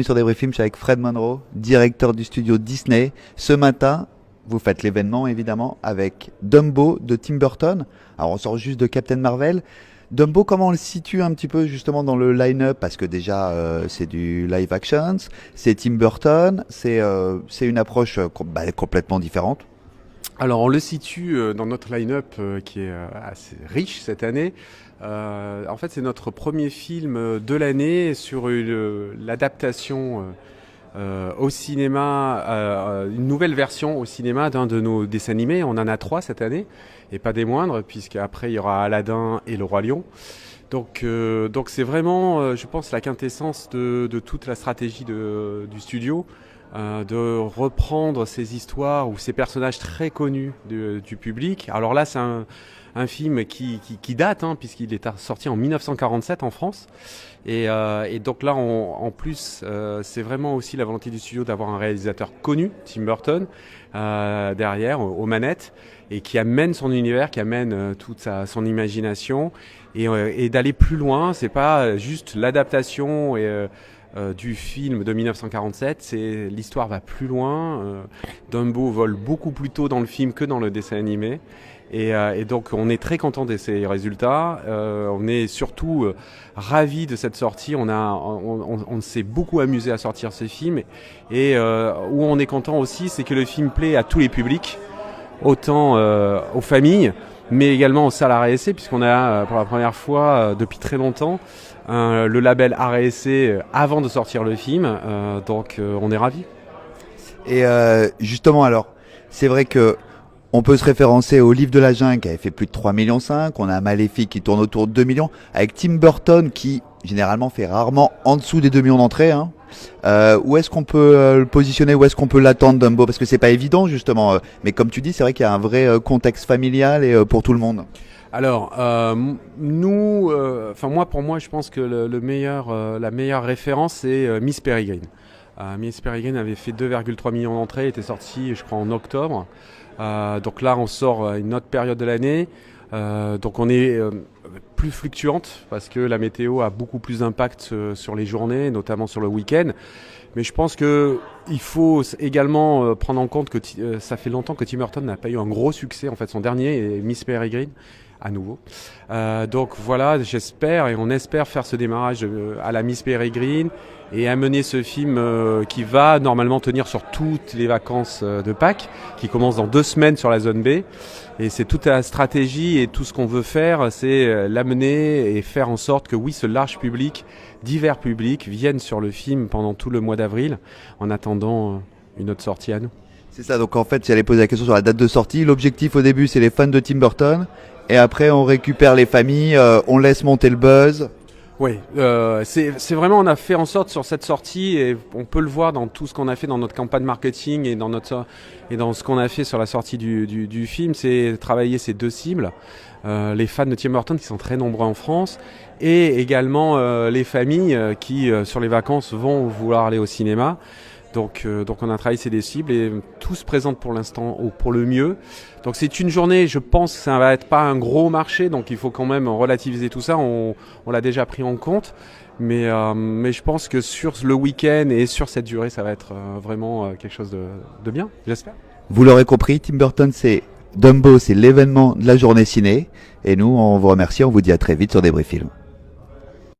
Sur Débrief Film, je suis avec Fred Monroe, directeur du studio Disney. Ce matin, vous faites l'événement évidemment avec Dumbo de Tim Burton. Alors on sort juste de Captain Marvel. Dumbo, comment on le situe un petit peu justement dans le line-up? Parce que déjà c'est du live action, c'est Tim Burton, c'est une approche complètement différente. Alors on le situe dans notre line-up qui est assez riche cette année. En fait c'est notre premier film de l'année sur l'adaptation au cinéma, une nouvelle version au cinéma d'un de nos dessins animés. On en a 3 cette année et pas des moindres, puisqu'après il y aura Aladdin et Le Roi Lion. Donc c'est vraiment, je pense, la quintessence de toute la stratégie du studio. De reprendre ces histoires ou ces personnages très connus du public. Alors là, c'est un film qui date, puisqu'il est sorti en 1947 en France. Et donc là, en plus, c'est vraiment aussi la volonté du studio d'avoir un réalisateur connu, Tim Burton, derrière, aux manettes, et qui amène son univers, qui amène toute son imagination, et d'aller plus loin. C'est pas juste l'adaptation du film de 1947, l'histoire va plus loin. Dumbo vole beaucoup plus tôt dans le film que dans le dessin animé, et donc on est très content de ces résultats. On est surtout ravis de cette sortie. On s'est beaucoup amusé à sortir ce film, et où on est content aussi, c'est que le film plaît à tous les publics, autant aux familles, mais également aux salles RSC, puisqu'on a pour la première fois depuis très longtemps le label RSC avant de sortir le film, donc on est ravis. Et justement alors, c'est vrai que on peut se référencer au Livre de la Jungle qui avait fait plus de 3,5 millions, on a Maléfique qui tourne autour de 2 millions, avec Tim Burton qui généralement fait rarement en dessous des 2 millions d'entrées. Où est-ce qu'on peut le positionner, où est-ce qu'on peut l'attendre, Dumbo? Parce que c'est pas évident justement, mais comme tu dis, c'est vrai qu'il y a un vrai contexte familial et pour tout le monde. Alors, pour moi, je pense que la meilleure référence, c'est Miss Peregrine. Miss Peregrine avait fait 2,3 millions d'entrées, était sorti, je crois, en octobre. Donc là, on sort une autre période de l'année. Donc on est plus fluctuante parce que la météo a beaucoup plus d'impact sur les journées, notamment sur le week-end. Mais je pense que il faut également prendre en compte que ça fait longtemps que Tim Burton n'a pas eu un gros succès. En fait, son dernier est Miss Peregrine, à nouveau. Donc voilà, j'espère et on espère faire ce démarrage à la Miss Peregrine et amener ce film qui va normalement tenir sur toutes les vacances de Pâques, qui commence dans 2 semaines sur la zone B. Et c'est toute la stratégie et tout ce qu'on veut faire, c'est l'amener et faire en sorte que oui, ce large public, divers publics, viennent sur le film pendant tout le mois d'avril, en attendant une autre sortie à nous. C'est ça, donc en fait, j'allais poser la question sur la date de sortie. L'objectif au début, c'est les fans de Tim Burton. Et après, on récupère les familles, on laisse monter le buzz. Oui, c'est vraiment, on a fait en sorte sur cette sortie, et on peut le voir dans tout ce qu'on a fait dans notre campagne marketing et dans ce qu'on a fait sur la sortie du film, c'est travailler ces 2 cibles, les fans de Tim Burton qui sont très nombreux en France, et également les familles qui sur les vacances vont vouloir aller au cinéma. Donc on a travaillé ces 2 cibles et tout se présente pour l'instant pour le mieux. Donc c'est une journée, je pense que ça va être pas un gros marché, donc il faut quand même relativiser tout ça. On l'a déjà pris en compte, mais je pense que sur le week-end et sur cette durée, ça va être vraiment quelque chose de bien, j'espère. Vous l'aurez compris, Tim Burton, c'est Dumbo, c'est l'événement de la journée ciné. Et nous, on vous remercie, on vous dit à très vite sur Débrief Film.